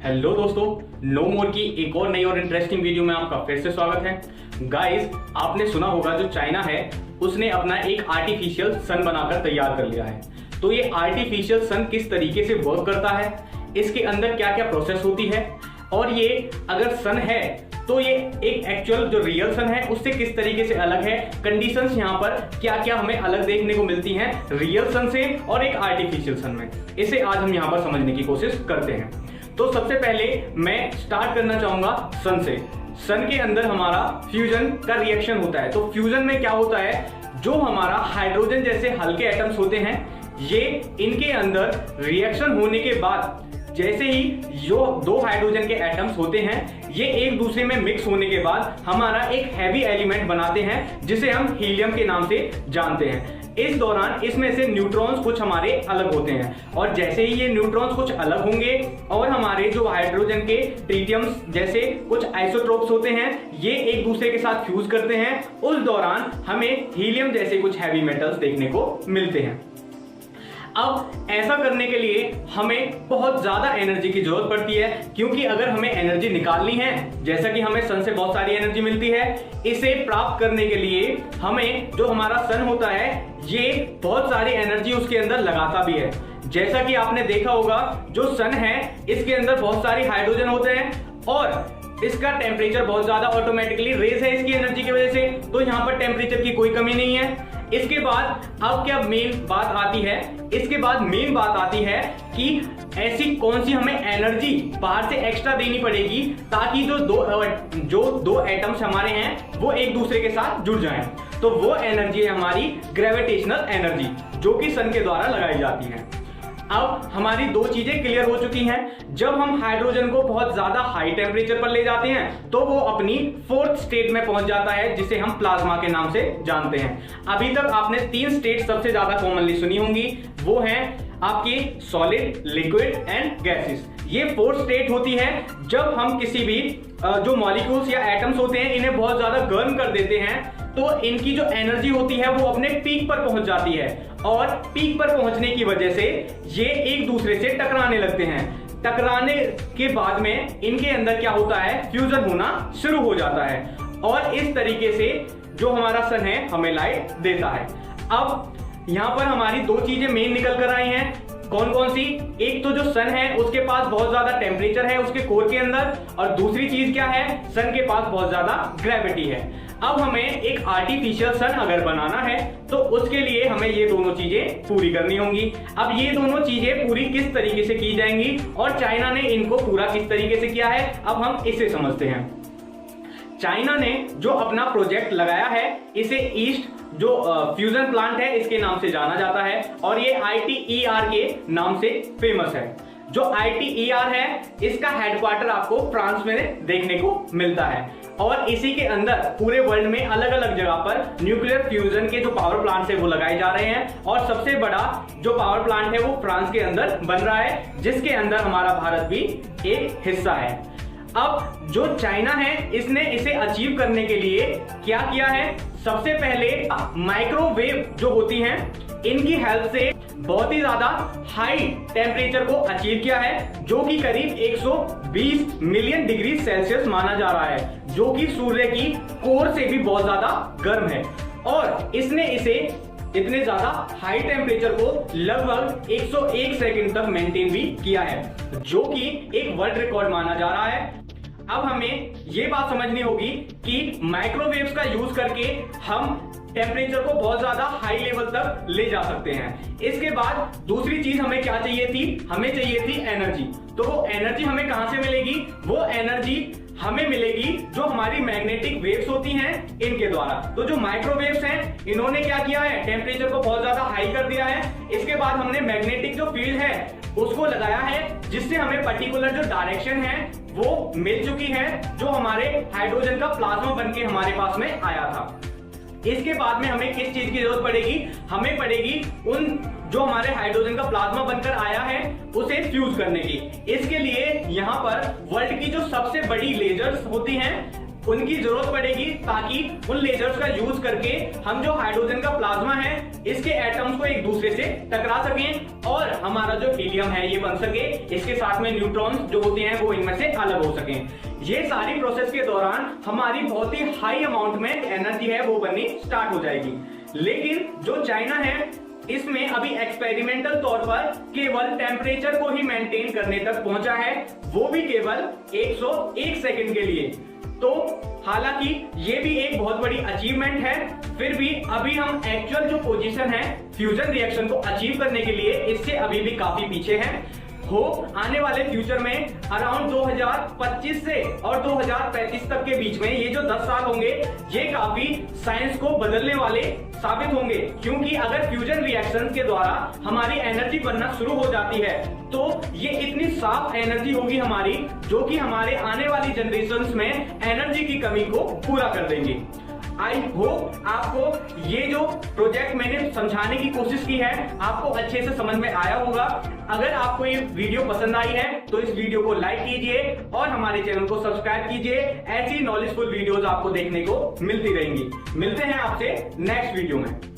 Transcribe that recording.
Hello दोस्तों, no मोर की एक और नई और इंटरेस्टिंग वीडियो में आपका फिर से स्वागत है। गाइस, आपने सुना होगा जो चाइना है उसने अपना एक आर्टिफिशियल सन बनाकर तैयार कर लिया है। तो ये आर्टिफिशियल सन किस तरीके से वर्क करता है, इसके अंदर क्या क्या प्रोसेस होती है, और ये अगर सन है तो ये एक एक्चुअल जो रियल सन है उससे किस तरीके से अलग है, कंडीशंस यहाँ पर क्या क्या हमें अलग देखने को मिलती हैं रियल सन से और एक आर्टिफिशियल सन में, इसे आज हम यहाँ पर समझने की कोशिश करते हैं। तो सबसे पहले मैं स्टार्ट करना चाहूंगा सन से। सन के अंदर हमारा फ्यूजन का रिएक्शन होता है। तो फ्यूजन में क्या होता है, जो हमारा हाइड्रोजन जैसे हल्के एटम्स होते हैं, ये इनके अंदर रिएक्शन होने के बाद जैसे ही जो दो हाइड्रोजन के एटम्स होते हैं ये एक दूसरे में मिक्स होने के बाद हमारा एक हैवी एलिमेंट बनाते हैं जिसे हम हीलियम के नाम से जानते हैं। इस दौरान इसमें से न्यूट्रॉन्स कुछ हमारे अलग होते हैं, और जैसे ही ये न्यूट्रॉन्स कुछ अलग होंगे और हमारे जो हाइड्रोजन के ट्रिटियम्स जैसे कुछ आइसोटोप्स होते हैं ये एक दूसरे के साथ फ्यूज करते हैं, उस दौरान हमें हीलियम जैसे कुछ हैवी मेटल्स देखने को मिलते हैं। अब ऐसा करने के लिए हमें बहुत ज्यादा एनर्जी की जरूरत पड़ती है, क्योंकि अगर हमें एनर्जी निकालनी है, जैसा कि हमें सन से बहुत सारी एनर्जी मिलती है, इसे प्राप्त करने के लिए हमें जो हमारा सन होता है ये बहुत सारी एनर्जी उसके अंदर लगाता भी है। जैसा कि आपने देखा होगा जो सन है इसके अंदर बहुत सारी हाइड्रोजन होते हैं और इसका टेम्परेचर बहुत ज्यादा ऑटोमेटिकली रेज है इसकी एनर्जी की वजह से, तो यहाँ पर टेम्परेचर की कोई कमी नहीं है। इसके बाद अब क्या मेन बात आती है, इसके बाद मेन बात आती है कि ऐसी कौन सी हमें एनर्जी बाहर से एक्स्ट्रा देनी पड़ेगी ताकि जो दो एटम्स हमारे हैं वो एक दूसरे के साथ जुड़ जाएं। तो वो एनर्जी है हमारी ग्रेविटेशनल एनर्जी, जो कि सन के द्वारा लगाई जाती है। अब हमारी दो चीजें क्लियर हो चुकी हैं। जब हम हाइड्रोजन को बहुत ज्यादा हाई टेम्परेचर पर ले जाते हैं तो वो अपनी फोर्थ स्टेट में पहुंच जाता है जिसे हम प्लाज्मा के नाम से जानते हैं। अभी तक आपने तीन स्टेट सबसे ज्यादा कॉमनली सुनी होंगी, वो हैं आपकी सॉलिड, लिक्विड एंड गैसेस। ये फोर्थ स्टेट होती है जब हम किसी भी जो मॉलिक्यूल्स या एटम्स होते हैं इन्हें बहुत ज्यादा गर्म कर देते हैं तो इनकी जो एनर्जी होती है वो अपने पीक पर पहुंच जाती है, और पीक पर पहुंचने की वजह से ये एक दूसरे से टकराने लगते हैं। टकराने के बाद में इनके अंदर क्या होता है, फ्यूजन होना शुरू हो जाता है, और इस तरीके से जो हमारा सन है हमें लाइट देता है। अब यहां पर हमारी दो चीजें मेन निकल कर आई हैं। कौन कौन सी? एक तो जो सन है उसके पास बहुत ज्यादा टेम्परेचर है उसके कोर के अंदर, और दूसरी चीज क्या है, सन के पास बहुत ज्यादा ग्रेविटी है। अब हमें एक आर्टिफिशियल सन अगर बनाना है तो उसके लिए हमें ये दोनों चीजें पूरी करनी होंगी। अब ये दोनों चीजें पूरी किस तरीके से की जाएंगी और चाइना ने इनको पूरा किस तरीके से किया है, अब हम इसे समझते हैं। चाइना ने जो अपना प्रोजेक्ट लगाया है इसे ईस्ट जो फ्यूजन प्लांट है इसके नाम से जाना जाता है, और ये ITER के नाम से फेमस है। जो ITER है इसका हेडक्वार्टर आपको फ्रांस में देखने को मिलता है, और इसी के अंदर पूरे वर्ल्ड में अलग अलग जगह पर न्यूक्लियर फ्यूजन के जो पावर प्लांट है वो लगाए जा रहे हैं, और सबसे बड़ा जो पावर प्लांट है वो फ्रांस के अंदर बन रहा है, जिसके अंदर हमारा भारत भी एक हिस्सा है। अब जो चाइना है इसने इसे अचीव करने के लिए क्या किया है, सबसे पहले माइक्रोवेव जो होती हैं इनकी हेल्प से बहुत ही ज्यादा हाई टेम्परेचर को अचीव किया है, जो कि करीब 120 मिलियन डिग्री सेल्सियस माना जा रहा है, जो कि सूर्य की कोर से भी बहुत ज्यादा गर्म है। और इसने इसे इतने ज्यादा हाई टेम्परेचर को लगभग 101 सेकंड तक मेंटेन भी किया है, जो कि एक वर्ल्ड रिकॉर्ड माना जा रहा है। अब हमें ये बात समझनी होगी कि माइक्रोवेव्स का यूज करके हम टेम्परेचर को बहुत ज्यादा हाई लेवल तक ले जा सकते हैं। इसके बाद दूसरी चीज हमें क्या चाहिए थी, हमें चाहिए थी एनर्जी। तो वो एनर्जी हमें कहां से मिलेगी, वो एनर्जी हमें मिलेगी जो हमारी मैग्नेटिक वेव्स होती हैं इनके द्वारा। तो जो माइक्रोवेव्स हैं इन्होंने क्या किया है, टेम्परेचर को बहुत ज्यादा हाई कर दिया है। इसके बाद हमने मैग्नेटिक जो फील्ड है उसको लगाया है, जिससे हमें पर्टिकुलर जो डायरेक्शन है वो मिल चुकी है, जो हमारे हाइड्रोजन का प्लाज्मा बनके हमारे पास में आया था। इसके बाद में हमें किस चीज की जरूरत पड़ेगी, हमें पड़ेगी उन जो हमारे हाइड्रोजन का प्लाज्मा बनकर आया है उसे फ्यूज करने की। इसके लिए यहाँ पर वर्ल्ड की जो सबसे बड़ी लेजर्स होती हैं उनकी जरूरत पड़ेगी, ताकि उन लेजर्स का यूज करके हम जो हाइड्रोजन का प्लाज्मा है इसके एटम्स को एक दूसरे से टकरा सकें और हमारा जो हीलियम है ये बन सके, इसके साथ में न्यूट्रॉन्स जो होते हैं वो इनमें से अलग हो सकें। ये सारी प्रोसेस के दौरान हमारी बहुत ही हाई अमाउंट में एनर्जी है वो बननी स्टार्ट हो जाएगी। लेकिन जो चाइना है इसमें अभी एक्सपेरिमेंटल तौर पर केवल टेम्परेचर को ही मेंटेन करने तक पहुंचा है, वो भी केवल 101 सेकंड के लिए। तो हालांकि ये भी एक बहुत बड़ी अचीवमेंट है, फिर भी अभी हम एक्चुअल जो पोजीशन है फ्यूजन रिएक्शन को अचीव करने के लिए इससे अभी भी काफी पीछे हैं। आने वाले फ्यूचर में अराउंड 2025 से और 2035 तक के बीच में ये जो 10 साल होंगे ये काफी साइंस को बदलने वाले साबित होंगे, क्योंकि अगर फ्यूजन रिएक्शन के द्वारा हमारी एनर्जी बनना शुरू हो जाती है तो ये इतनी साफ एनर्जी होगी हमारी, जो कि हमारे आने वाली जनरेशंस में एनर्जी की कमी को पूरा कर देंगे। आई होप आपको ये जो प्रोजेक्ट मैंने समझाने की कोशिश की है आपको अच्छे से समझ में आया होगा। अगर आपको ये वीडियो पसंद आई है तो इस वीडियो को लाइक कीजिए और हमारे चैनल को सब्सक्राइब कीजिए। ऐसी नॉलेजफुल वीडियोस आपको देखने को मिलती रहेंगी। मिलते हैं आपसे नेक्स्ट वीडियो में।